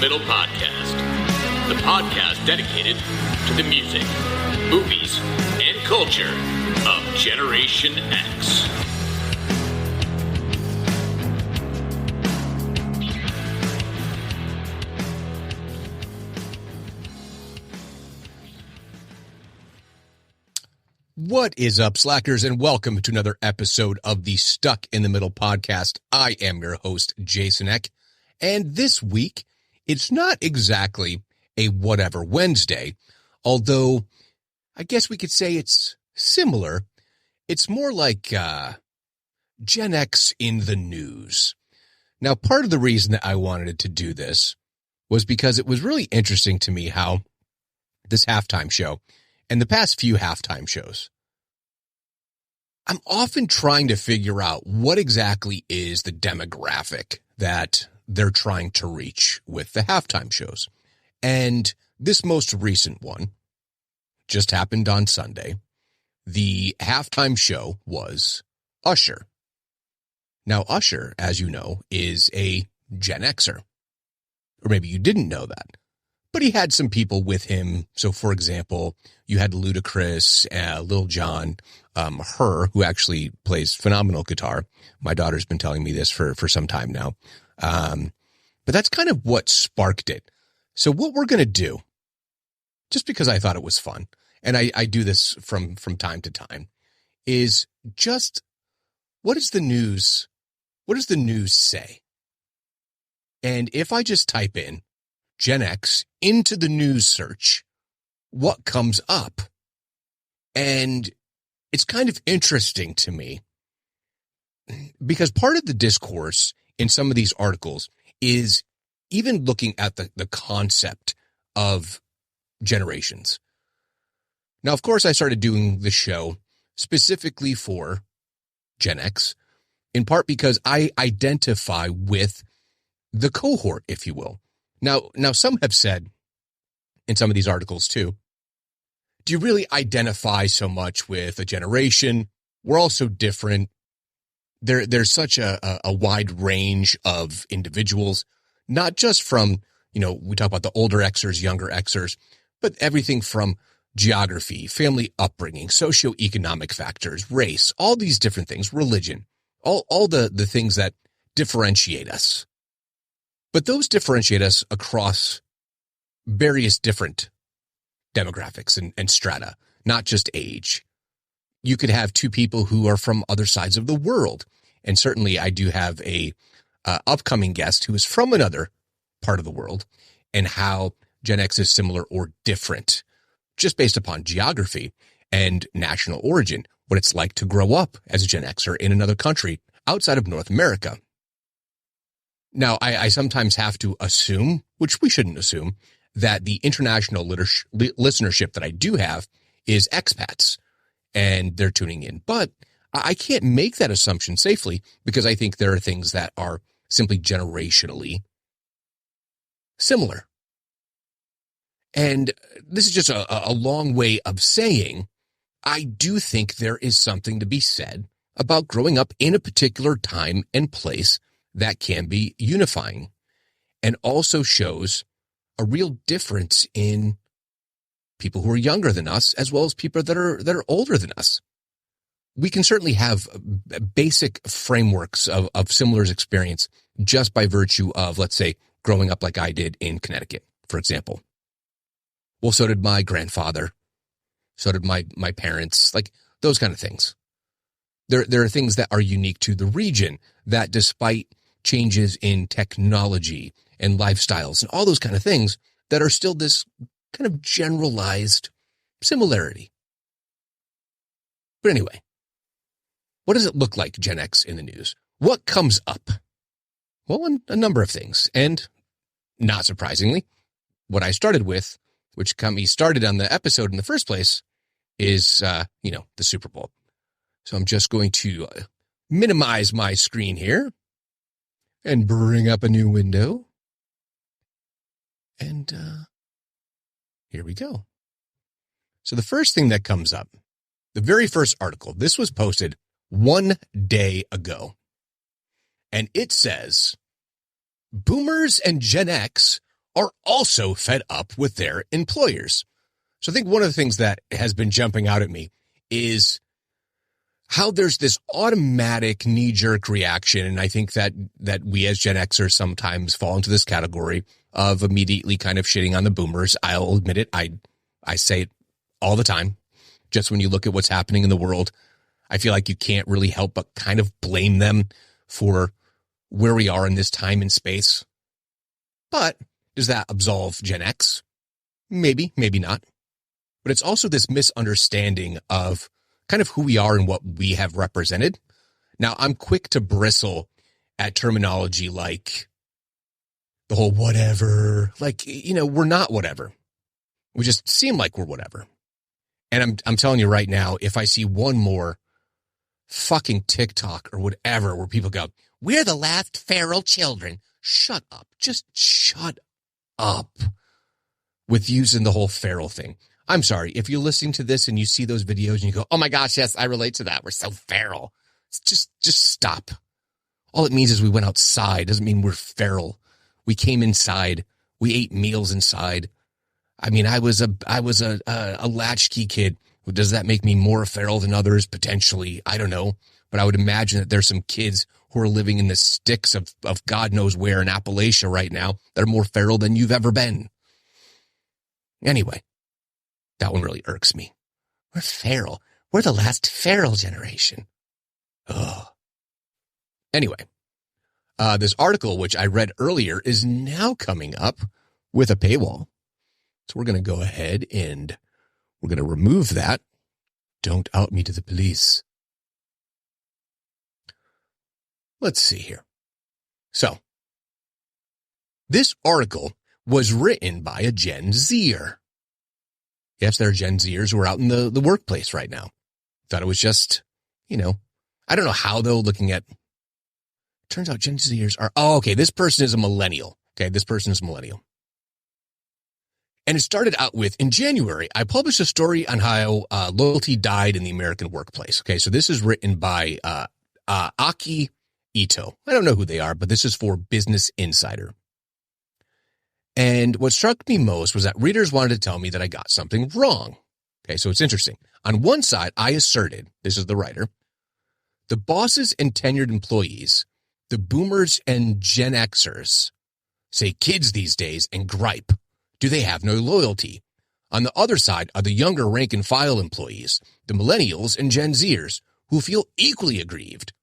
Middle Podcast, the podcast dedicated to the music, movies, and culture of Generation X. What is up, slackers, and welcome to another episode of the Stuck in the Middle podcast. I am your host, Jason Eck, and this week, it's not exactly a whatever Wednesday, although I guess we could say it's similar. It's more like Gen X in the news. Now, part of the reason that I wanted to do this was because it was really interesting to me how this halftime show and the past few halftime shows, I'm often trying to figure out what exactly is the demographic that they're trying to reach with the halftime shows. And this most recent one just happened on Sunday. The halftime show was Usher. Now, Usher, as you know, is a Gen Xer. Or maybe you didn't know that. But he had some people with him. So, for example, you had Ludacris, Lil Jon, Her, who actually plays phenomenal guitar. My daughter's been telling me this for some time now. But that's kind of what sparked it. So what we're going to do, just because I thought it was fun, and I do this from time to time, is just what does the news say? And if I just type in Gen X into the news search, what comes up? And it's kind of interesting to me because part of the discourse in some of these articles is even looking at the concept of generations. Now, of course, I started doing the show specifically for Gen X, in part because I identify with the cohort, if you will. Now, some have said in some of these articles too, do you really identify so much with a generation? We're all so different. There's such a wide range of individuals, not just from, we talk about the older Xers, younger Xers, but everything from geography, family upbringing, socioeconomic factors, race, all these different things, religion, all the things that differentiate us. But those differentiate us across various different demographics and strata, not just age. You could have two people who are from other sides of the world. And certainly I do have a upcoming guest who is from another part of the world, and how Gen X is similar or different just based upon geography and national origin, what it's like to grow up as a Gen Xer in another country outside of North America. Now, I sometimes have to assume, which we shouldn't assume, that the international listenership that I do have is expats, and they're tuning in. But I can't make that assumption safely because I think there are things that are simply generationally similar. And this is just a long way of saying I do think there is something to be said about growing up in a particular time and place that can be unifying and also shows a real difference in people who are younger than us as well as people that are older than us. We can certainly have basic frameworks of similar experience just by virtue of, let's say, growing up like I did in Connecticut, for example. Well, so did my grandfather. So did my parents, like those kind of things. There are things that are unique to the region that, despite changes in technology and lifestyles and all those kind of things, that are still this kind of generalized similarity. But anyway, what does it look like, Gen X in the news? What comes up? Well, a number of things. And not surprisingly, what I started with, which got me started on the episode in the first place, is, the Super Bowl. So I'm just going to minimize my screen here and bring up a new window. And here we go. So the first thing that comes up, the very first article, this was posted 1 day ago. And it says, Boomers and Gen X are also fed up with their employers. So I think one of the things that has been jumping out at me is how there's this automatic knee-jerk reaction. And I think that we as Gen Xers sometimes fall into this category of immediately kind of shitting on the boomers. I'll admit it. I say it all the time. Just when you look at what's happening in the world, I feel like you can't really help but kind of blame them for where we are in this time and space. But does that absolve Gen X? Maybe, maybe not. But it's also this misunderstanding of kind of who we are and what we have represented. Now, I'm quick to bristle at terminology like the whole whatever, like, we're not whatever. We just seem like we're whatever. And I'm telling you right now, if I see one more fucking TikTok or whatever where people go, we're the last feral children. Shut up. Just shut up with using the whole feral thing. I'm sorry. If you're listening to this and you see those videos and you go, oh my gosh, yes, I relate to that. We're so feral. Just stop. All it means is we went outside. Doesn't mean we're feral. We came inside. We ate meals inside. I mean, I was a latchkey kid. Does that make me more feral than others? Potentially. I don't know. But I would imagine that there's some kids who are living in the sticks of God knows where in Appalachia right now that are more feral than you've ever been. Anyway, that one really irks me. We're feral. We're the last feral generation. Ugh. Anyway, this article, which I read earlier, is now coming up with a paywall. So we're going to go ahead and we're going to remove that. Don't out me to the police. Let's see here. So, this article was written by a Gen Zer. Yes, there are Gen Zers who are out in the workplace right now. Thought it was just, I don't know how though, looking at, turns out Gen Zers are, okay, this person is a millennial. Okay, this person is a millennial. And it started out with, in January, I published a story on how loyalty died in the American workplace. Okay, so this is written by Aki Ito. I don't know who they are, but this is for Business Insider. And what struck me most was that readers wanted to tell me that I got something wrong. Okay, so it's interesting. On one side, I asserted, this is the writer, the bosses and tenured employees, the boomers and Gen Xers, say kids these days and gripe. Do they have no loyalty? On the other side are the younger rank and file employees, the millennials and Gen Zers, who feel equally aggrieved.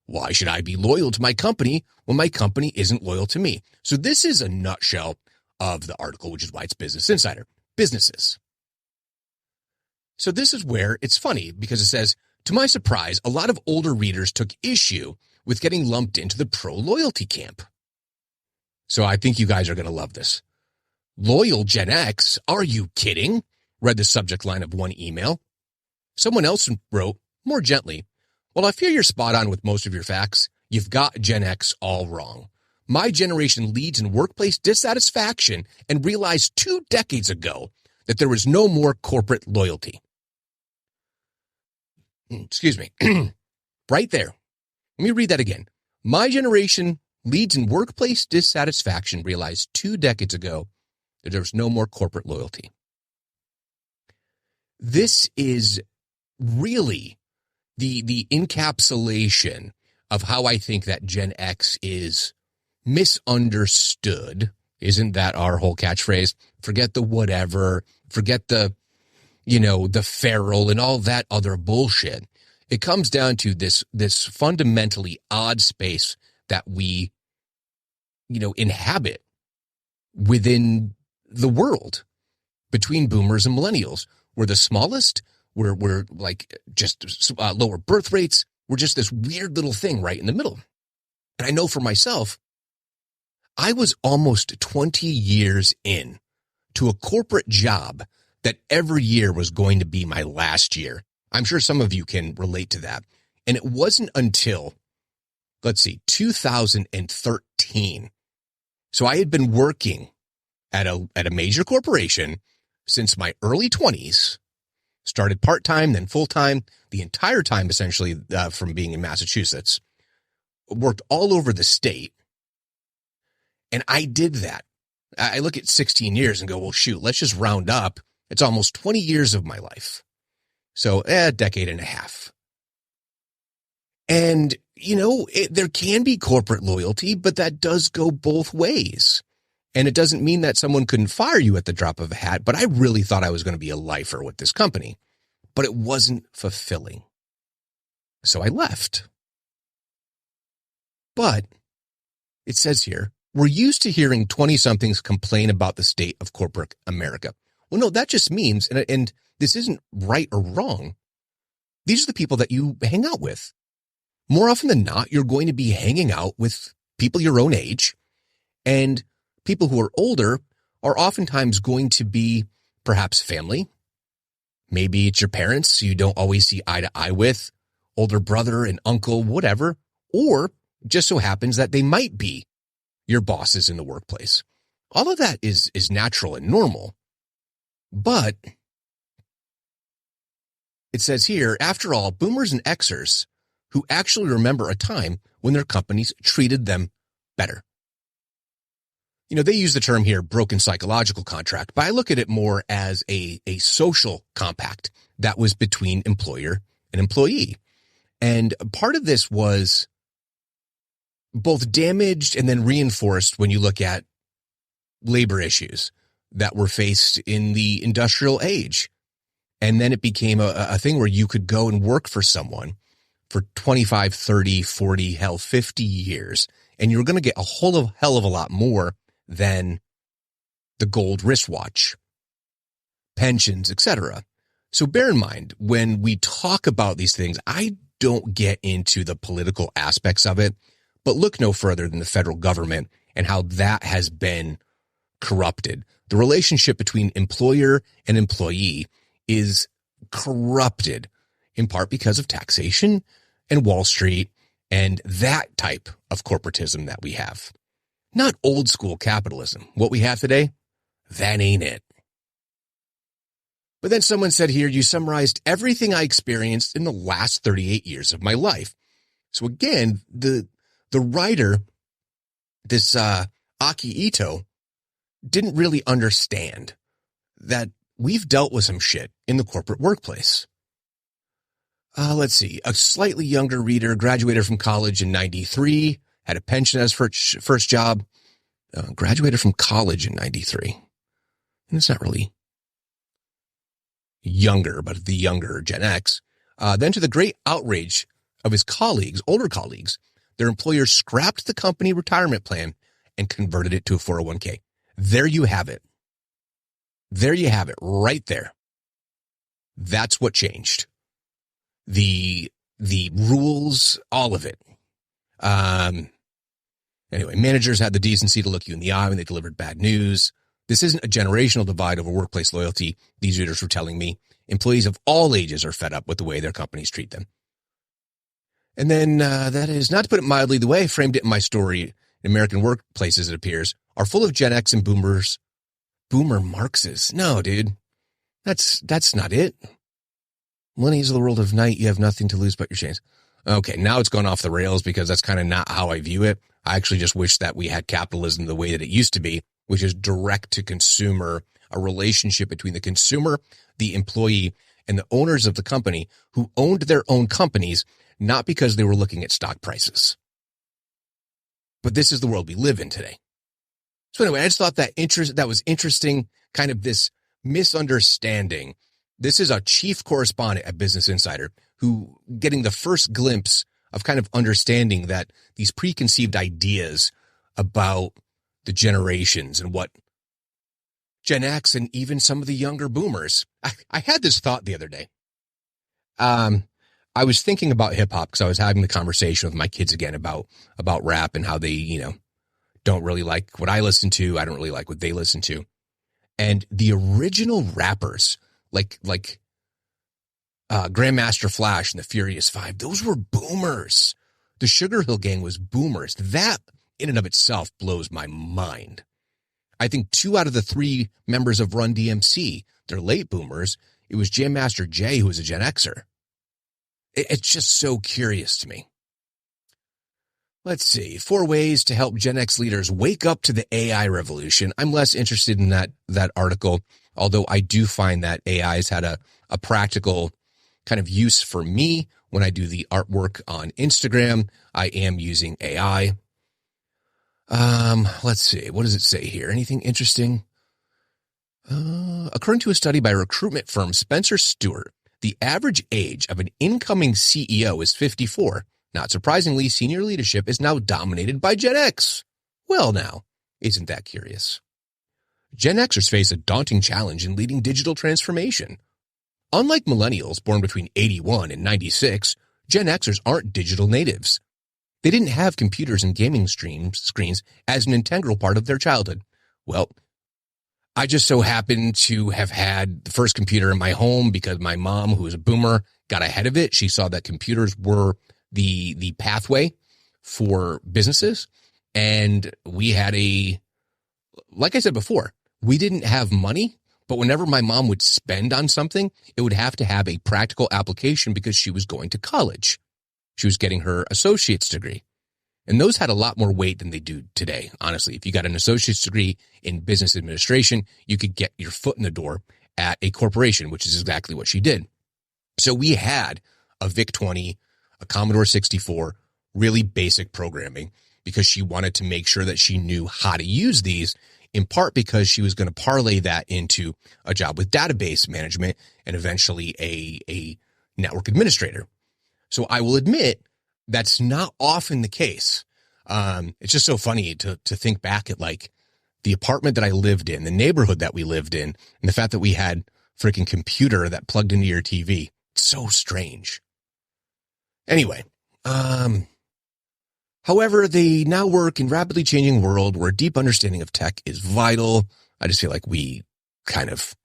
Why should I be loyal to my company when my company isn't loyal to me? So this is a nutshell of the article, which is why it's Business Insider. Businesses. So this is where it's funny because it says, to my surprise, a lot of older readers took issue with getting lumped into the pro-loyalty camp. So I think you guys are going to love this. Loyal Gen X, are you kidding? Read the subject line of one email. Someone else wrote, more gently, well, I fear you're spot on with most of your facts. You've got Gen X all wrong. My generation leads in workplace dissatisfaction and realized 2 decades ago that there was no more corporate loyalty. Excuse me. Right there. Let me read that again. My generation leads in workplace dissatisfaction realized 2 decades ago that there was no more corporate loyalty. This is really the encapsulation of how I think that Gen X is misunderstood. Isn't that our whole catchphrase? Forget the whatever, forget the, the feral and all that other bullshit. It comes down to this fundamentally odd space that we, inhabit within the world between boomers and millennials. We're the smallest. We're like just lower birth rates. We're just this weird little thing right in the middle. And I know for myself, I was almost 20 years in to a corporate job that every year was going to be my last year. I'm sure some of you can relate to that. And it wasn't until, 2013. So I had been working at a major corporation since my early 20s, started part-time, then full-time, the entire time essentially from being in Massachusetts, worked all over the state. And I did that I look at 16 years and go, well, shoot, let's just round up. It's almost 20 years of my life. So a decade and a half. And, there can be corporate loyalty, but that does go both ways. And it doesn't mean that someone couldn't fire you at the drop of a hat, but I really thought I was going to be a lifer with this company, but it wasn't fulfilling. So I left. But it says here, we're used to hearing 20-somethings complain about the state of corporate America. Well, no, that just means, and this isn't right or wrong, these are the people that you hang out with. More often than not, you're going to be hanging out with people your own age, and people who are older are oftentimes going to be perhaps family. Maybe it's your parents you don't always see eye to eye with, older brother and uncle, whatever, or just so happens that they might be your bosses in the workplace. All of that is natural and normal. But it says here, after all, boomers and Xers who actually remember a time when their companies treated them better. They use the term here, broken psychological contract, but I look at it more as a social compact that was between employer and employee. And part of this was both damaged and then reinforced when you look at labor issues that were faced in the industrial age. And then it became a thing where you could go and work for someone for 25, 30, 40, hell, 50 years, and you're going to get a hell of a lot more than the gold wristwatch, pensions, etc. So bear in mind, when we talk about these things, I don't get into the political aspects of it, but look no further than the federal government and how that has been corrupted. The relationship between employer and employee is corrupted in part because of taxation and Wall Street and that type of corporatism that we have. Not old school capitalism. What we have today, that ain't it. But then someone said here, you summarized everything I experienced in the last 38 years of my life. So again, the writer, this Aki Ito, didn't really understand that we've dealt with some shit in the corporate workplace. Let's see, a slightly younger reader, graduated from college in 93, had a pension as first job, graduated from college in 93. And it's not really younger, but the younger Gen X. Then to the great outrage of his colleagues, older colleagues, their employers scrapped the company retirement plan and converted it to a 401k. There you have it. There you have it right there. That's what changed. The rules, all of it. Anyway, managers had the decency to look you in the eye when they delivered bad news. This isn't a generational divide over workplace loyalty, these readers were telling me. Employees of all ages are fed up with the way their companies treat them. And then that is, not to put it mildly, the way I framed it in my story, in American workplaces, it appears, are full of Gen X and boomers. Boomer Marxists. No, dude. That's not it. Millennials of the world of night, you have nothing to lose but your chains. Okay, now it's gone off the rails because that's kind of not how I view it. I actually just wish that we had capitalism the way that it used to be, which is direct to consumer, a relationship between the consumer, the employee, and the owners of the company who owned their own companies, not because they were looking at stock prices. But this is the world we live in today. So anyway, I just thought that was interesting, kind of this misunderstanding. This is a chief correspondent at Business Insider who getting the first glimpse of kind of understanding that these preconceived ideas about the generations and what Gen X and even some of the younger boomers. I had this thought the other day. I was thinking about hip hop because I was having the conversation with my kids again about rap and how they, don't really like what I listen to. I don't really like what they listen to. And the original rappers, like Grandmaster Flash and the Furious Five, those were boomers. The Sugar Hill Gang was boomers. That in and of itself blows my mind. I think 2 out of the 3 members of Run DMC, they're late boomers. It was Jam Master Jay who was a Gen Xer. It's just so curious to me. Let's see. 4 ways to help Gen X leaders wake up to the AI revolution. I'm less interested in that article, although I do find that AI has had a practical kind of use for me. When I do the artwork on Instagram, I am using AI. Let's see. What does it say here? Anything interesting? According to a study by recruitment firm Spencer Stewart, the average age of an incoming CEO is 54. Not surprisingly, senior leadership is now dominated by Gen X. Well now, isn't that curious? Gen Xers face a daunting challenge in leading digital transformation. Unlike millennials born between 81 and 96, Gen Xers aren't digital natives. They didn't have computers and gaming screens as an integral part of their childhood. Well, I just so happened to have had the first computer in my home because my mom, who was a boomer, got ahead of it. She saw that computers were the pathway for businesses. And we had like I said before, we didn't have money, but whenever my mom would spend on something, it would have to have a practical application because she was going to college. She was getting her associate's degree. And those had a lot more weight than they do today. Honestly, if you got an associate's degree in business administration, you could get your foot in the door at a corporation, which is exactly what she did. So we had a VIC-20, a Commodore 64, really basic programming because she wanted to make sure that she knew how to use these, in part because she was going to parlay that into a job with database management and eventually a network administrator. So I will admit that's not often the case. It's just so funny to think back at like the apartment that I lived in, the neighborhood that we lived in, and the fact that we had freaking computer that plugged into your TV. It's so strange. Anyway, however, they now work in a rapidly changing world where a deep understanding of tech is vital. I just feel like we kind of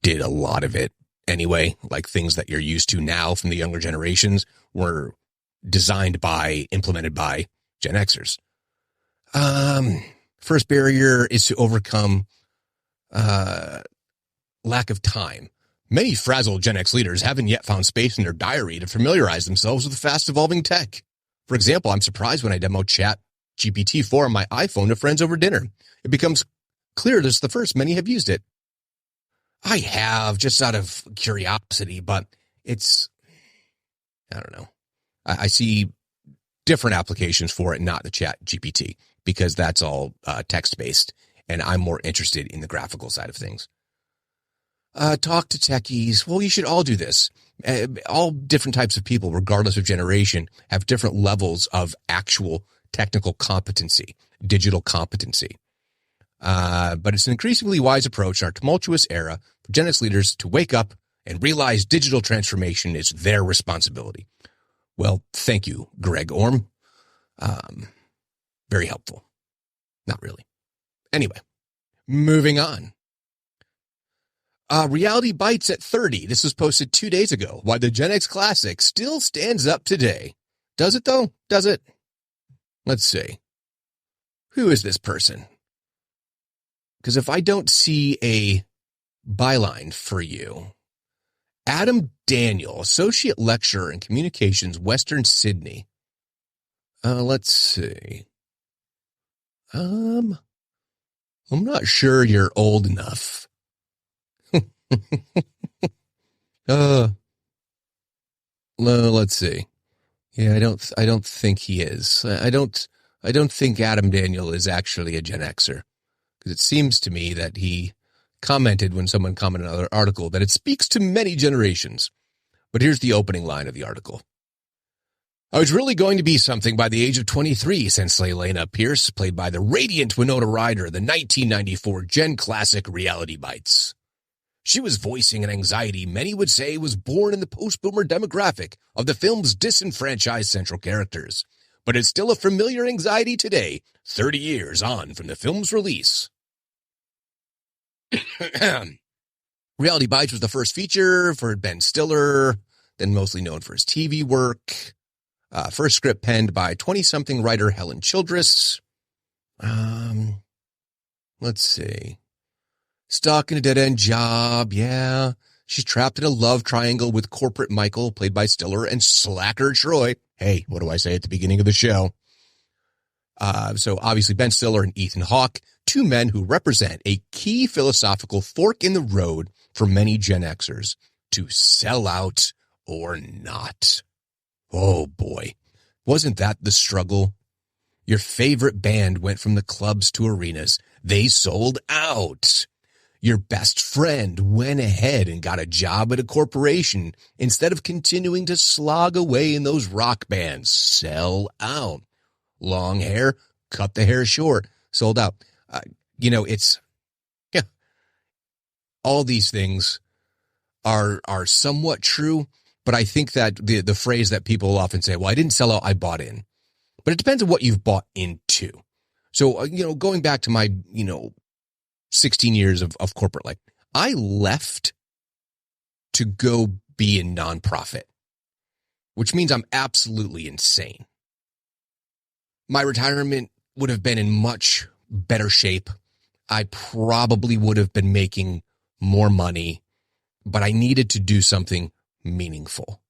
did a lot of it anyway, like things that you're used to now from the younger generations were implemented by Gen Xers. First barrier is to overcome lack of time. Many frazzled Gen X leaders haven't yet found space in their diary to familiarize themselves with fast-evolving tech. For example, I'm surprised when I demo Chat GPT-4 on my iPhone to friends over dinner. It becomes clear this is the first many have used it. I have, just out of curiosity, but I don't know. I see different applications for it, not the Chat GPT, because that's all text-based, and I'm more interested in the graphical side of things. Talk to techies. Well, you should all do this. All different types of people, regardless of generation, have different levels of actual technical competency, digital competency. But it's an increasingly wise approach in our tumultuous era for Gen X leaders to wake up and realize digital transformation is their responsibility. Well, thank you, Greg Orm. Very helpful. Not really. Anyway, moving on. Reality Bites at 30. This was posted 2 days ago. Why the Gen X classic still stands up today. Does it though? Does it? Let's see. Who is this person? Because if I don't see a byline for you, Adam Daniel, Associate Lecturer in Communications, Western Sydney. Let's see. I'm not sure you're old enough. Let's see. Yeah, I don't think he is. I don't think Adam Daniel is actually a Gen Xer, because it seems to me that he commented when someone commented on another article that it speaks to many generations. But here's the opening line of the article. I was really going to be something by the age of 23, said Elena Pierce, played by the radiant Winona Ryder, the 1994 Gen Classic Reality Bites. She was voicing an anxiety many would say was born in the post-boomer demographic of the film's disenfranchised central characters, but it's still a familiar anxiety today, 30 years on from the film's release. Reality Bites was the first feature for Ben Stiller, then mostly known for his TV work. First script penned by 20-something writer Helen Childress. Let's see. Stuck in a dead-end job, yeah. She's trapped in a love triangle with corporate Michael, played by Stiller, and slacker Troy. Hey, what do I say at the beginning of the show? So obviously Ben Stiller and Ethan Hawke, two men who represent a key philosophical fork in the road for many Gen Xers: to sell out or not. Oh boy, wasn't that the struggle? Your favorite band went from the clubs to arenas. They sold out. Your best friend went ahead and got a job at a corporation instead of continuing to slog away in those rock bands. Sell out. Long hair, cut the hair short, sold out. All these things are somewhat true, but I think that the phrase that people often say, well, I didn't sell out, I bought in. But it depends on what you've bought into. So, going back to my, 16 years of corporate life, I left to go be a nonprofit, which means I'm absolutely insane. My retirement would have been in much better shape. I probably would have been making more money, but I needed to do something meaningful.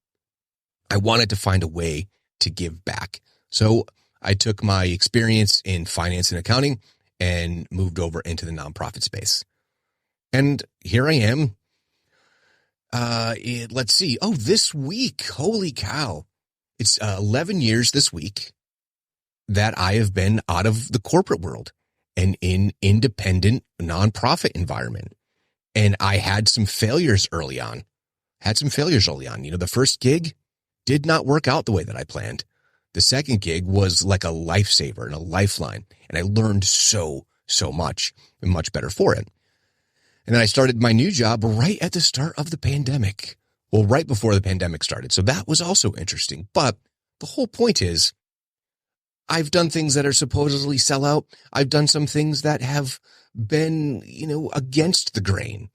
I wanted to find a way to give back. So I took my experience in finance and accounting and moved over into the nonprofit space. And here I am. Let's see. Oh, this week. Holy cow. It's 11 years this week that I have been out of the corporate world and in independent nonprofit environment. And I had some failures early on. The first gig did not work out the way that I planned. The second gig was like a lifesaver and a lifeline. And I learned so much and much better for it. And then I started my new job right at the start of the pandemic. Well, right before the pandemic started. So that was also interesting. But the whole point is, I've done things that are supposedly sell out. I've done some things that have been, against the grain.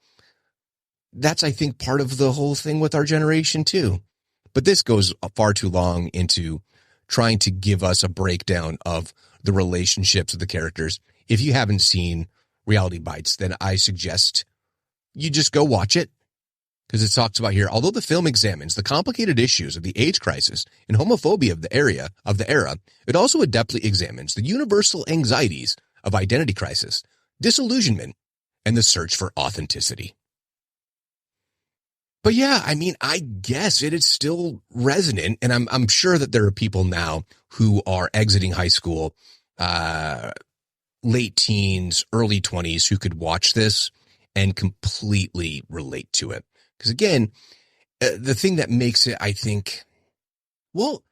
That's, I think, part of the whole thing with our generation too. But this goes far too long into trying to give us a breakdown of the relationships of the characters. If you haven't seen Reality Bites, then I suggest you just go watch it, because it talks about here, although the film examines the complicated issues of the AIDS crisis and homophobia of the era, it also adeptly examines the universal anxieties of identity crisis, disillusionment, and the search for authenticity. But yeah, I guess it is still resonant, and I'm sure that there are people now who are exiting high school, late teens, early 20s, who could watch this and completely relate to it. Because again, the thing that makes it, I think, well,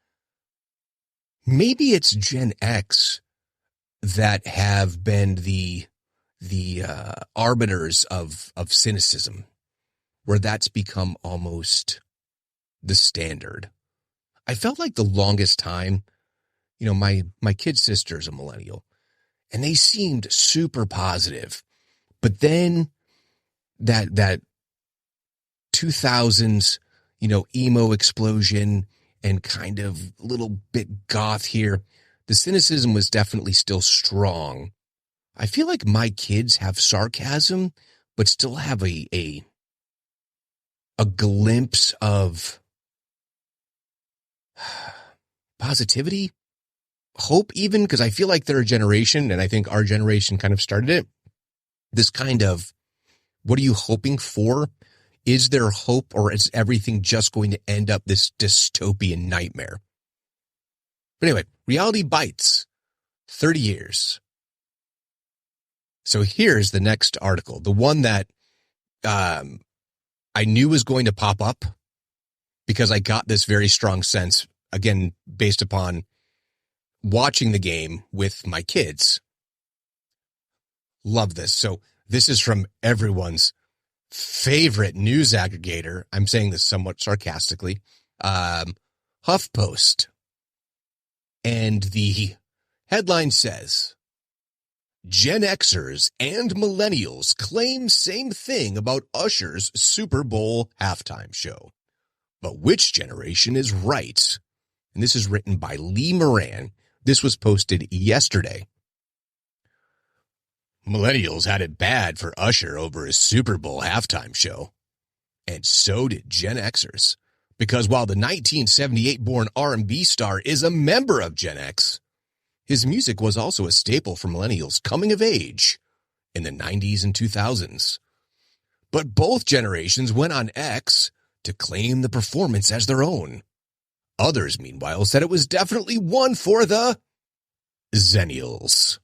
maybe it's Gen X that have been the arbiters of cynicism, where that's become almost the standard. I felt like the longest time, my kid sister's a millennial, and they seemed super positive. But then that 2000s, emo explosion and kind of little bit goth here, the cynicism was definitely still strong. I feel like my kids have sarcasm, but still have a glimpse of positivity, hope even, because I feel like they're a generation, and I think our generation kind of started it. This kind of, what are you hoping for? Is there hope, or is everything just going to end up this dystopian nightmare? But anyway, Reality Bites, 30 years. So here's the next article, the one that I knew was going to pop up, because I got this very strong sense, again, based upon watching the game with my kids. Love this. So this is from everyone's favorite news aggregator. I'm saying this somewhat sarcastically. HuffPost. And the headline says, Gen Xers and millennials claim same thing about Usher's Super Bowl halftime show. But which generation is right? And this is written by Lee Moran. This was posted yesterday. Millennials had it bad for Usher over his Super Bowl halftime show. And so did Gen Xers. Because while the 1978-born R&B star is a member of Gen X, His music was also a staple for millennials coming of age in the 90s and 2000s. But both generations went on X to claim the performance as their own. Others, meanwhile, said it was definitely one for the Zennials.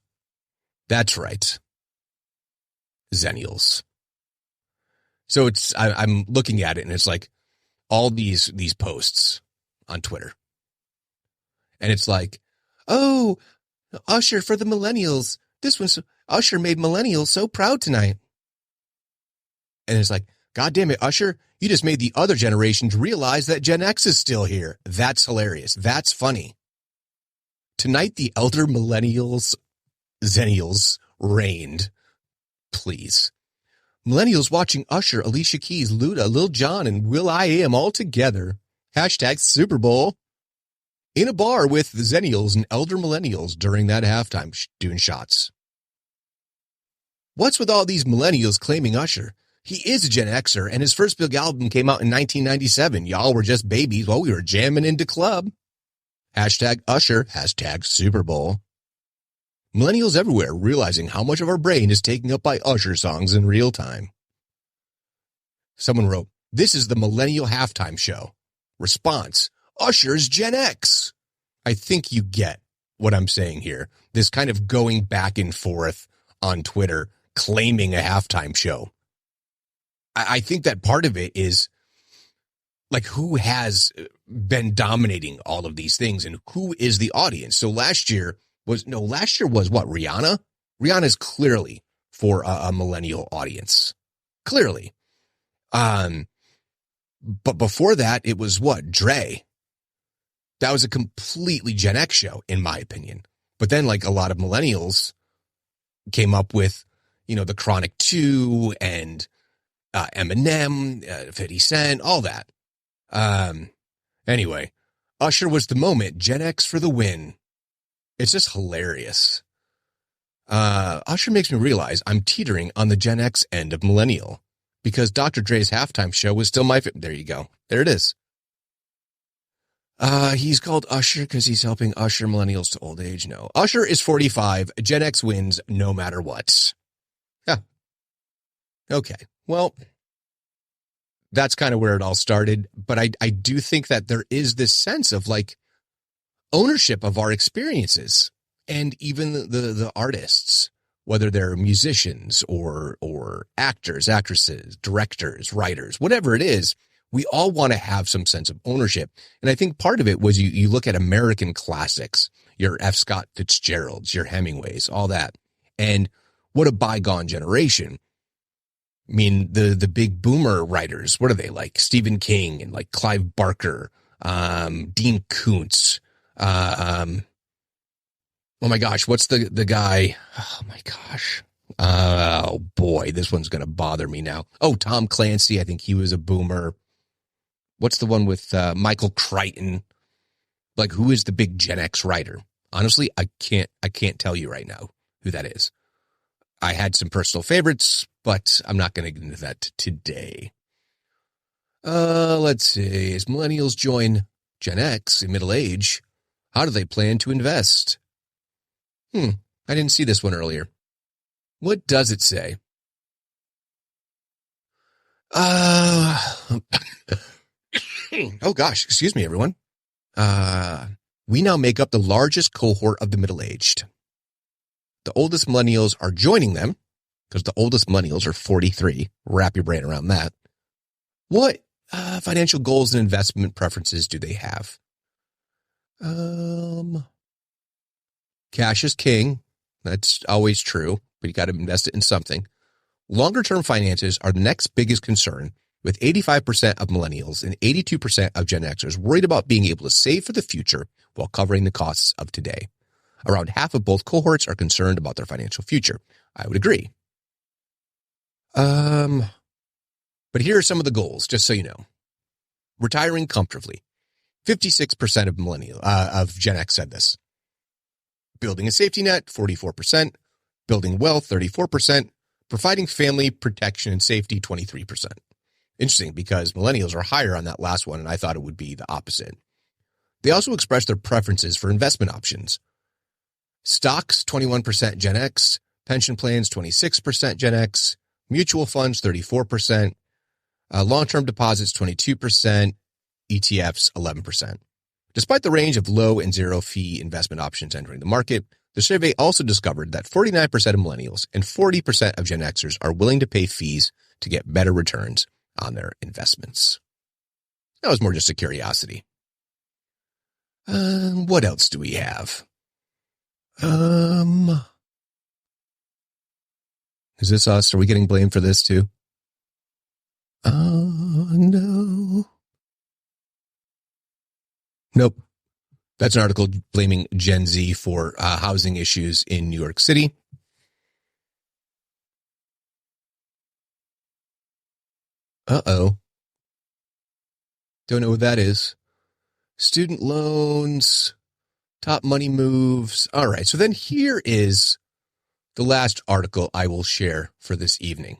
That's right. Zennials. So I'm looking at it and it's like all these posts on Twitter. And it's like, oh, Usher for the millennials. Usher made millennials so proud tonight. And it's like, God damn it, Usher, you just made the other generations realize that Gen X is still here. That's hilarious. That's funny. Tonight, the elder millennials, Zennials, reigned. Please. Millennials watching Usher, Alicia Keys, Luda, Lil Jon, and will.i.am all together. Hashtag Super Bowl. In a bar with the Zennials and elder millennials during that halftime doing shots. What's with all these millennials claiming Usher? He is a Gen Xer, and his first big album came out in 1997. Y'all were just babies while we were jamming into club. Hashtag Usher, hashtag Super Bowl. Millennials everywhere realizing how much of our brain is taken up by Usher songs in real time. Someone wrote, this is the millennial halftime show. Response, Usher's Gen X. I think you get what I'm saying here. This kind of going back and forth on Twitter, claiming a halftime show. I think that part of it is like who has been dominating all of these things and who is the audience. So last year was what? Rihanna? Rihanna's clearly for a millennial audience. Clearly. But before that, it was what? Dre. That was a completely Gen X show, in my opinion. But then like a lot of millennials came up with, the Chronic 2 and Eminem, 50 Cent, all that. Anyway, Usher was the moment. Gen X for the win. It's just hilarious. Usher makes me realize I'm teetering on the Gen X end of millennial because Dr. Dre's halftime show was still my favorite. There you go. There it is. He's called Usher because he's helping usher millennials to old age. No, Usher is 45. Gen X wins no matter what. Yeah. Okay. Well, that's kind of where it all started. But I do think that there is this sense of like ownership of our experiences and even the artists, whether they're musicians or actors, actresses, directors, writers, whatever it is, we all want to have some sense of ownership. And I think part of it was you look at American classics, your F. Scott Fitzgeralds, your Hemingways, all that. And what a bygone generation. I mean, the big boomer writers, what are they like? Stephen King and like Clive Barker, Dean Koontz. Oh my gosh, what's the guy? Oh my gosh. Oh boy, this one's going to bother me now. Oh, Tom Clancy. I think he was a boomer. What's the one with Michael Crichton? Like, who is the big Gen X writer? Honestly, I can't tell you right now who that is. I had some personal favorites, but I'm not going to get into that today. Let's see. As millennials join Gen X in middle age, how do they plan to invest? I didn't see this one earlier. What does it say? Oh gosh, excuse me, everyone. We now make up the largest cohort of the middle-aged. The oldest millennials are joining them because the oldest millennials are 43. Wrap your brain around that. What financial goals and investment preferences do they have? Cash is king. That's always true, but you got to invest it in something. Longer-term finances are the next biggest concern, with 85% of millennials and 82% of Gen Xers worried about being able to save for the future while covering the costs of today. Around half of both cohorts are concerned about their financial future. I would agree. But here are some of the goals, just so you know. Retiring comfortably. 56% of Gen X said this. Building a safety net, 44%. Building wealth, 34%. Providing family protection and safety, 23%. Interesting, because millennials are higher on that last one, and I thought it would be the opposite. They also expressed their preferences for investment options. Stocks, 21% Gen X. Pension plans, 26% Gen X. Mutual funds, 34%. Long-term deposits, 22%. ETFs, 11%. Despite the range of low and zero-fee investment options entering the market, the survey also discovered that 49% of millennials and 40% of Gen Xers are willing to pay fees to get better returns on their investments. That was more just a curiosity. What else do we have? Is this us? Are we getting blamed for this too? No. Nope. That's an article blaming Gen Z for housing issues in New York City. Uh-oh. Don't know what that is. Student loans, top money moves. All right. So then here is the last article I will share for this evening.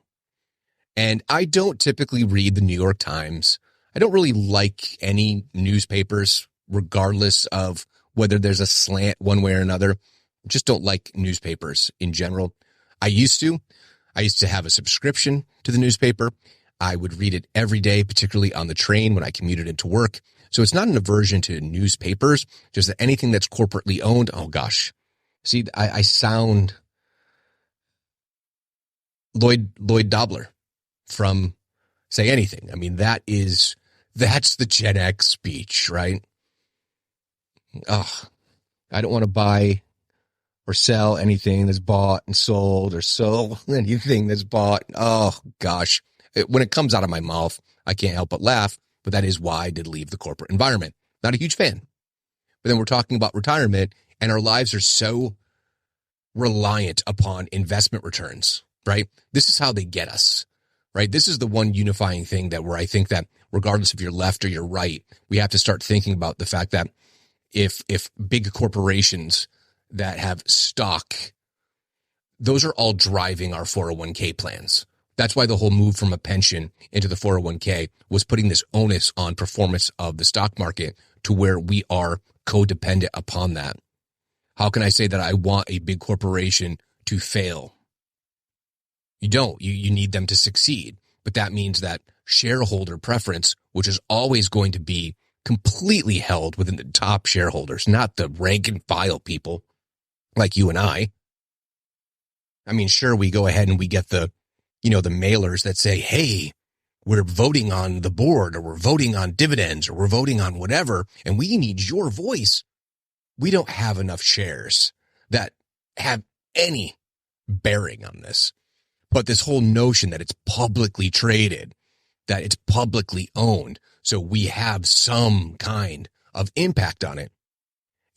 And I don't typically read the New York Times. I don't really like any newspapers, regardless of whether there's a slant one way or another. I just don't like newspapers in general. I used to have a subscription to the newspaper. I would read it every day, particularly on the train when I commuted into work. So it's not an aversion to newspapers, just that anything that's corporately owned. Oh gosh. See, I sound Lloyd Dobler from Say Anything. I mean, that's the Gen X speech, right? Oh, I don't want to buy or sell anything that's bought and sold or sell anything that's bought. Oh gosh. When it comes out of my mouth, I can't help but laugh, but that is why I did leave the corporate environment. Not a huge fan. But then we're talking about retirement, and our lives are so reliant upon investment returns, right? This is how they get us, right? This is the one unifying thing where I think that regardless if you're left or you're right, we have to start thinking about the fact that if big corporations that have stock, those are all driving our 401k plans. That's why the whole move from a pension into the 401k was putting this onus on performance of the stock market to where we are codependent upon that. How can I say that I want a big corporation to fail? You don't. You need them to succeed. But that means that shareholder preference, which is always going to be completely held within the top shareholders, not the rank and file people like you and I. I mean, sure, we go ahead and we get the mailers that say, hey, we're voting on the board, or we're voting on dividends, or we're voting on whatever, and we need your voice. We don't have enough shares that have any bearing on this. But this whole notion that it's publicly traded, that it's publicly owned, so we have some kind of impact on it.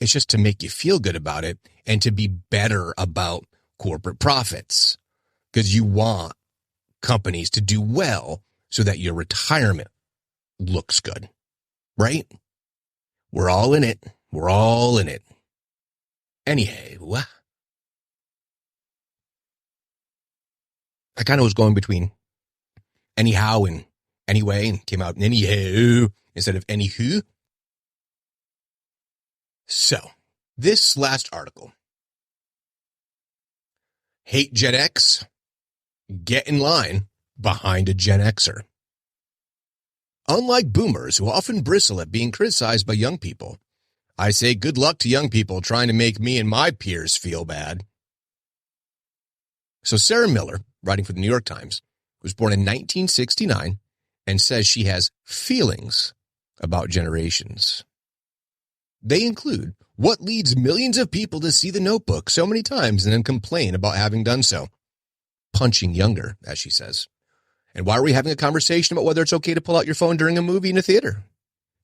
It's just to make you feel good about it and to be better about corporate profits, because you want companies to do well so that your retirement looks good, right? We're all in it. We're all in it. Anyhow, I kind of was going between anyhow and anyway, and came out anyhow instead of anywho. So, this last article. Hate Gen X? Get in line behind a Gen Xer. Unlike boomers who often bristle at being criticized by young people, I say good luck to young people trying to make me and my peers feel bad. So Sarah Miller, writing for the New York Times, was born in 1969 and says she has feelings about generations. They include what leads millions of people to see The Notebook so many times and then complain about having done so. Punching younger, as she says. And why are we having a conversation about whether it's okay to pull out your phone during a movie in a theater?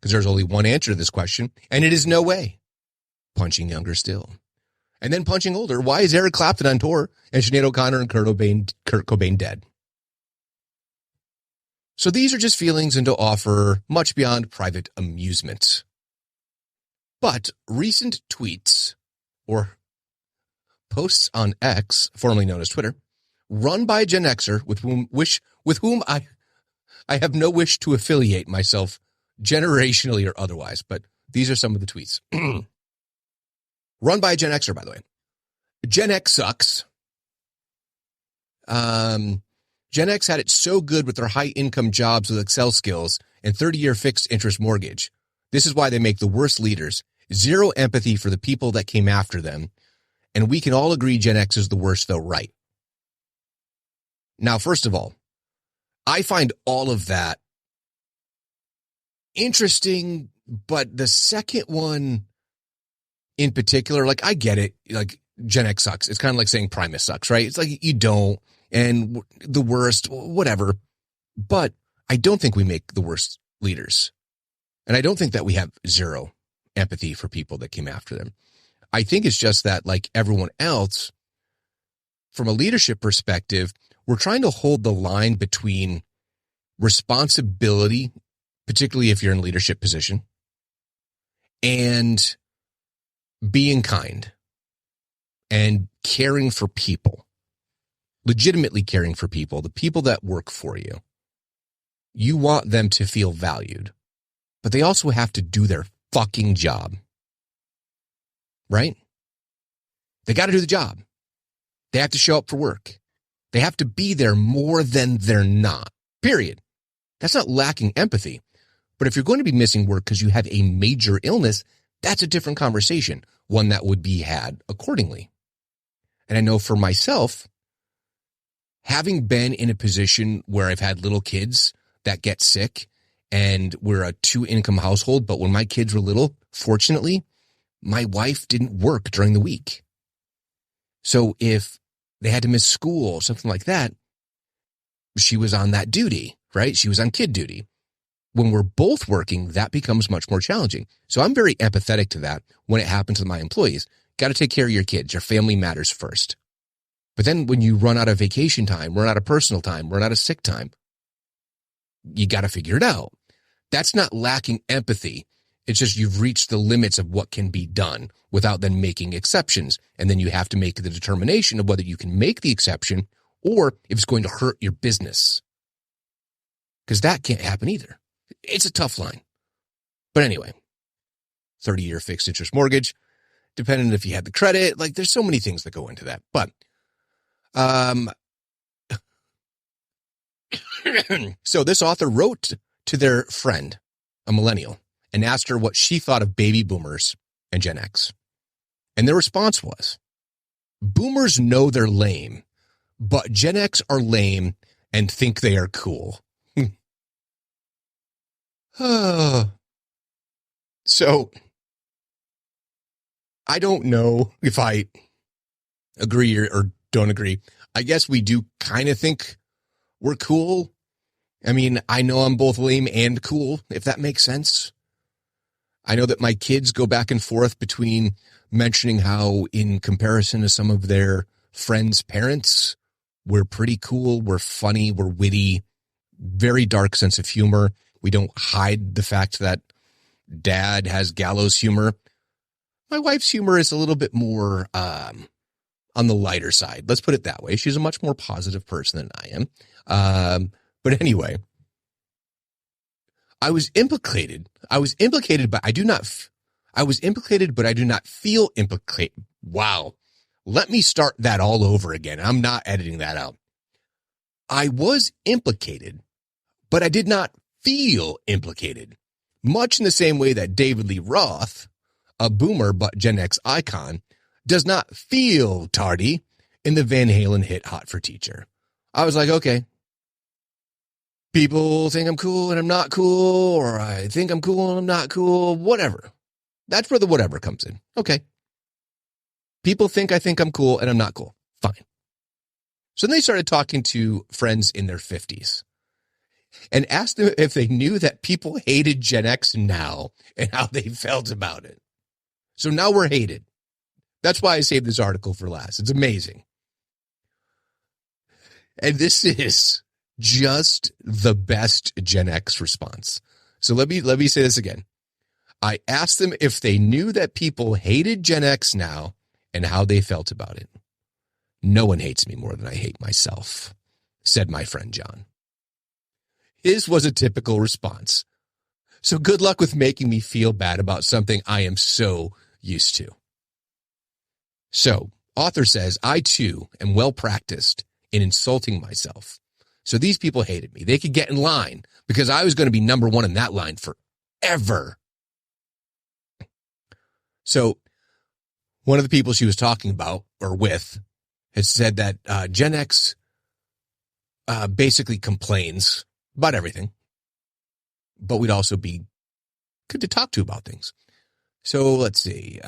Because there's only one answer to this question, and it is no way. Punching younger still. And then punching older. Why is Eric Clapton on tour and Sinead O'Connor and Kurt Cobain dead? So these are just feelings and to offer much beyond private amusement. But recent tweets or posts on X, formerly known as Twitter, run by a Gen Xer with whom I have no wish to affiliate myself generationally or otherwise, but these are some of the tweets. Run by a Gen Xer, by the way. Gen X sucks. Gen X had it so good with their high-income jobs with Excel skills and 30-year fixed-interest mortgage. This is why they make the worst leaders. Zero empathy for the people that came after them. And we can all agree Gen X is the worst, though, right? Now, first of all, I find all of that interesting, but the second one in particular, like, I get it. Like, Gen X sucks. It's kind of like saying Primus sucks, right? It's like you don't, and the worst, whatever. But I don't think we make the worst leaders. And I don't think that we have zero empathy for people that came after them. I think it's just that, like everyone else, from a leadership perspective, we're trying to hold the line between responsibility, particularly if you're in a leadership position, and being kind and caring for people, legitimately caring for people, the people that work for you. You want them to feel valued, but they also have to do their fucking job, right? They got to do the job. They have to show up for work. They have to be there more than they're not, period. That's not lacking empathy. But if you're going to be missing work because you have a major illness, that's a different conversation, one that would be had accordingly. And I know for myself, having been in a position where I've had little kids that get sick, and we're a 2-income household, but when my kids were little, fortunately, my wife didn't work during the week. So if they had to miss school or something like that, she was on that duty, right? She was on kid duty. When we're both working, that becomes much more challenging. So I'm very empathetic to that when it happens to my employees. Got to take care of your kids. Your family matters first. But then when you run out of vacation time, run out of personal time, run out of sick time, you got to figure it out. That's not lacking empathy. It's just you've reached the limits of what can be done without then making exceptions. And then you have to make the determination of whether you can make the exception or if it's going to hurt your business. Because that can't happen either. It's a tough line. But anyway, 30-year fixed interest mortgage, depending if you had the credit, like there's so many things that go into that. But, so this author wrote to their friend, a millennial, and asked her what she thought of baby boomers and Gen X. And their response was, boomers know they're lame, but Gen X are lame and think they are cool. So I don't know if I agree or don't agree. I guess we do kind of think we're cool. I mean, I know I'm both lame and cool, if that makes sense. I know that my kids go back and forth between mentioning how, in comparison to some of their friends' parents, we're pretty cool, we're funny, we're witty, very dark sense of humor. We don't hide the fact that dad has gallows humor. My wife's humor is a little bit more on the lighter side. Let's put it that way. She's a much more positive person than I am. But anyway, I was implicated, but I do not feel implicated. Wow. Let me start that all over again. I'm not editing that out. I was implicated, but I did not feel implicated. Much in the same way that David Lee Roth, a boomer but Gen X icon, does not feel tardy in the Van Halen hit Hot for Teacher. I was like, okay, people think I'm cool and I'm not cool, or I think I'm cool and I'm not cool, whatever. That's where the whatever comes in. Okay. People think I think I'm cool and I'm not cool. Fine. So then they started talking to friends in their 50s and asked them if they knew that people hated Gen X now and how they felt about it. So now we're hated. That's why I saved this article for last. It's amazing. And this is just the best Gen X response. So let me say this again. I asked them if they knew that people hated Gen X now and how they felt about it. No one hates me more than I hate myself, said my friend John. His was a typical response. So good luck with making me feel bad about something I am so used to. So Author says, I too am well practiced in insulting myself. So these people hated me. They could get in line because I was going to be number one in that line forever. So one of the people she was talking about or with has said that Gen X basically complains about everything, but we'd also be good to talk to about things. So let's see.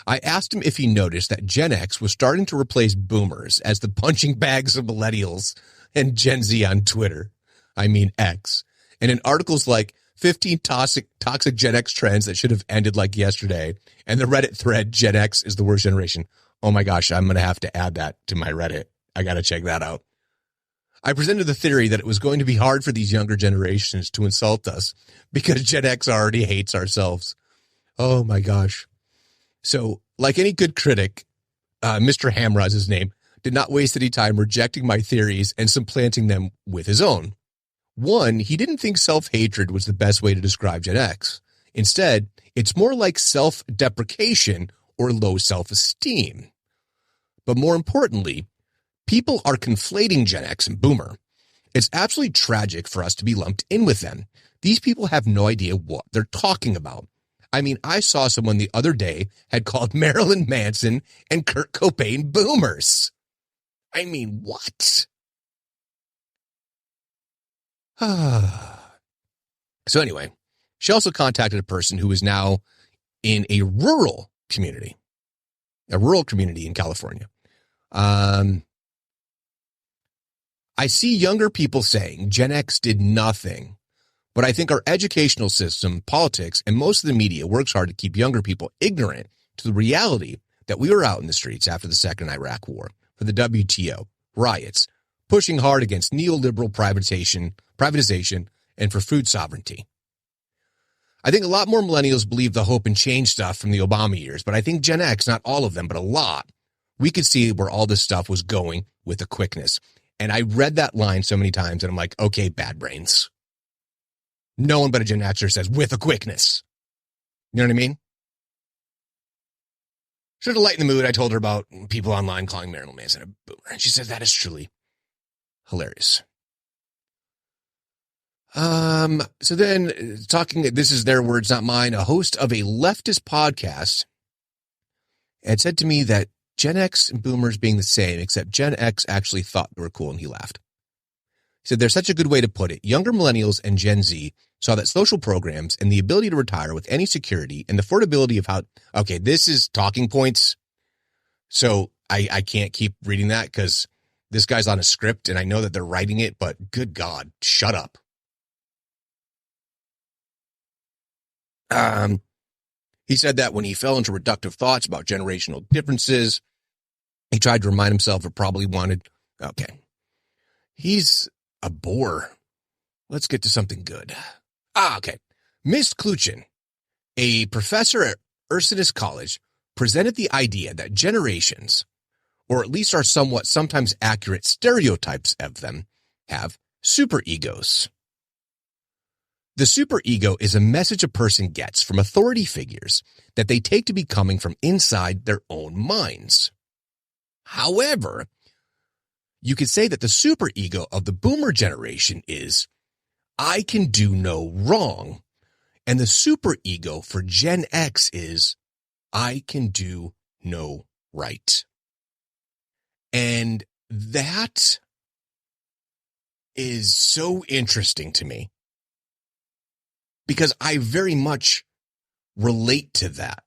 I asked him if he noticed that Gen X was starting to replace boomers as the punching bags of millennials and Gen Z on Twitter. I mean X. And in articles like 15 toxic Gen X trends that should have ended like yesterday, and the Reddit thread, Gen X is the worst generation. Oh my gosh, I'm going to have to add that to my Reddit. I got to check that out. I presented the theory that it was going to be hard for these younger generations to insult us because Gen X already hates ourselves. Oh my gosh. So, like any good critic, Mr. Hamra is his name, did not waste any time rejecting my theories and supplanting them with his own. One, he didn't think self-hatred was the best way to describe Gen X. Instead, it's more like self-deprecation or low self-esteem. But more importantly, people are conflating Gen X and Boomer. It's absolutely tragic for us to be lumped in with them. These people have no idea what they're talking about. I mean, I saw someone the other day had called Marilyn Manson and Kurt Cobain boomers. I mean, what? So anyway, she also contacted a person who is now in a rural community in California. I see younger people saying Gen X did nothing, but I think our educational system, politics, and most of the media works hard to keep younger people ignorant to the reality that we were out in the streets after the second Iraq war, for the WTO, riots, pushing hard against neoliberal privatization, and for food sovereignty. I think a lot more millennials believe the hope and change stuff from the Obama years, but I think Gen X, not all of them, but a lot, we could see where all this stuff was going with a quickness. And I read that line so many times, and I'm like, okay, bad brains. No one but a Gen Xer says, with a quickness. You know what I mean? Sort of lighten the mood, I told her about people online calling Marilyn Manson a boomer. And she said that is truly hilarious. So then talking, this is their words, not mine, a host of a leftist podcast had said to me that Gen X and boomers being the same, except Gen X actually thought they were cool, and he laughed. He said, there's such a good way to put it. Younger millennials and Gen Z saw that social programs and the ability to retire with any security and the affordability of how, okay, this is talking points. So I can't keep reading that because this guy's on a script and I know that they're writing it, but good God, shut up. He said that when he fell into reductive thoughts about generational differences, he tried to remind himself it probably wanted, okay, he's a bore. Let's get to something good. Okay. Miss Kluchin, a professor at Ursinus College, presented the idea that generations, or at least our sometimes accurate stereotypes of them, have superegos. The superego is a message a person gets from authority figures that they take to be coming from inside their own minds. However, you could say that the superego of the boomer generation is, I can do no wrong. And the superego for Gen X is, I can do no right. And that is so interesting to me because I very much relate to that.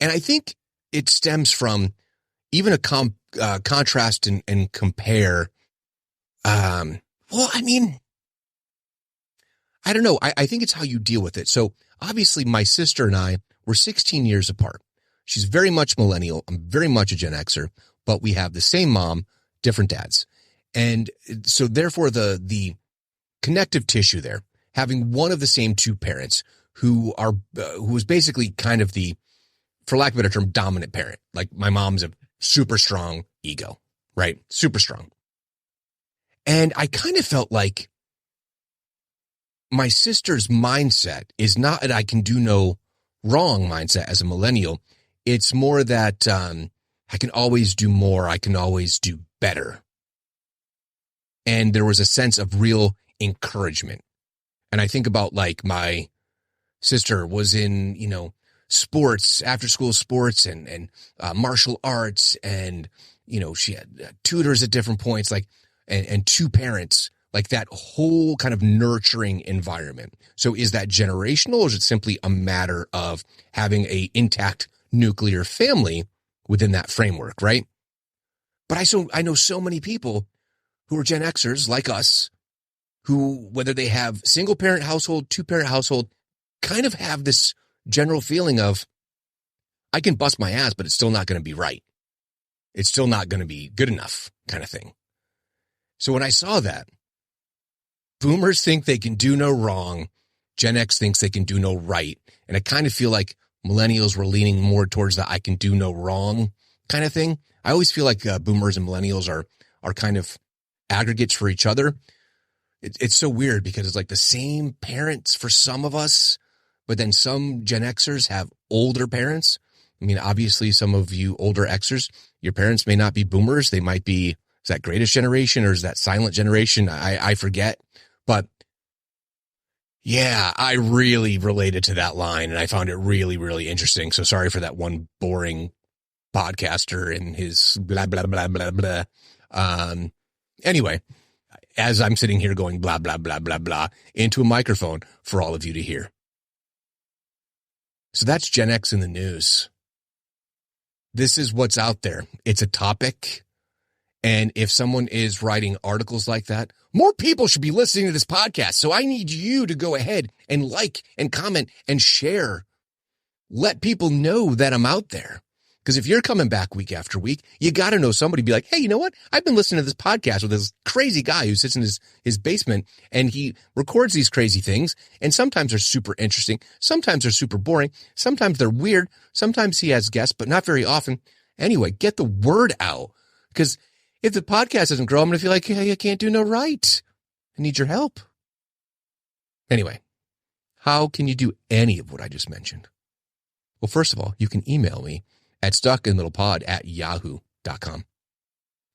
And I think it stems from even a contrast and compare. Well, I mean, I don't know. I think it's how you deal with it. So obviously my sister and I were 16 years apart. She's very much millennial. I'm very much a Gen Xer, but we have the same mom, different dads. And so therefore the connective tissue there, having one of the same two parents who was basically kind of the, for lack of a better term, dominant parent. Like my mom's a super strong ego, right? Super strong. And I kind of felt like my sister's mindset is not that I can do no wrong mindset as a millennial. It's more that I can always do more. I can always do better. And there was a sense of real encouragement. And I think about like my sister was in, sports, after school sports and martial arts. And, she had tutors at different points, like, and two parents, like that whole kind of nurturing environment. So is that generational, or is it simply a matter of having a intact nuclear family within that framework, right? But I know so many people who are Gen Xers like us, who, whether they have single parent household, two parent household, kind of have this general feeling of, I can bust my ass, but it's still not going to be right. It's still not going to be good enough kind of thing. So when I saw that, boomers think they can do no wrong. Gen X thinks they can do no right. And I kind of feel like millennials were leaning more towards the I can do no wrong kind of thing. I always feel like boomers and millennials are kind of aggregates for each other. It's so weird because it's like the same parents for some of us, but then some Gen Xers have older parents. I mean, obviously some of you older Xers, your parents may not be boomers. They might be, is that greatest generation or is that silent generation? I forget. But yeah, I really related to that line and I found it really, really interesting. So sorry for that one boring podcaster and his blah, blah, blah, blah, blah. Anyway, as I'm sitting here going blah, blah, blah, blah, blah into a microphone for all of you to hear. So that's Gen X in the news. This is what's out there. It's a topic. And if someone is writing articles like that, more people should be listening to this podcast. So I need you to go ahead and like and comment and share. Let people know that I'm out there. Because if you're coming back week after week, you got to know somebody be like, hey, you know what? I've been listening to this podcast with this crazy guy who sits in his basement and he records these crazy things. And sometimes they're super interesting. Sometimes they're super boring. Sometimes they're weird. Sometimes he has guests, but not very often. Anyway, get the word out. Because if the podcast doesn't grow, I'm going to feel like, hey, I can't do no right. I need your help. Anyway, how can you do any of what I just mentioned? Well, first of all, you can email me at stuckinthemiddlepod@yahoo.com.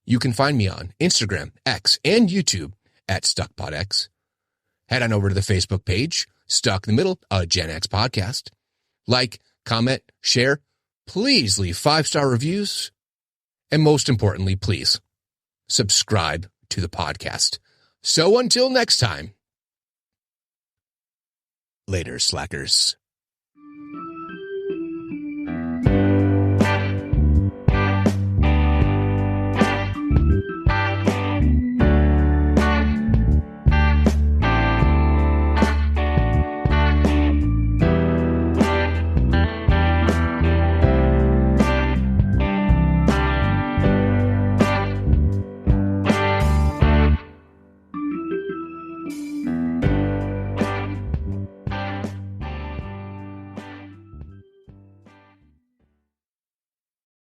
You can find me on Instagram, X, and YouTube at StuckPodX. Head on over to the Facebook page, Stuck in the Middle, a Gen X podcast. Like, comment, share. Please leave 5-star reviews. And most importantly, please subscribe to the podcast. So until next time, later, slackers.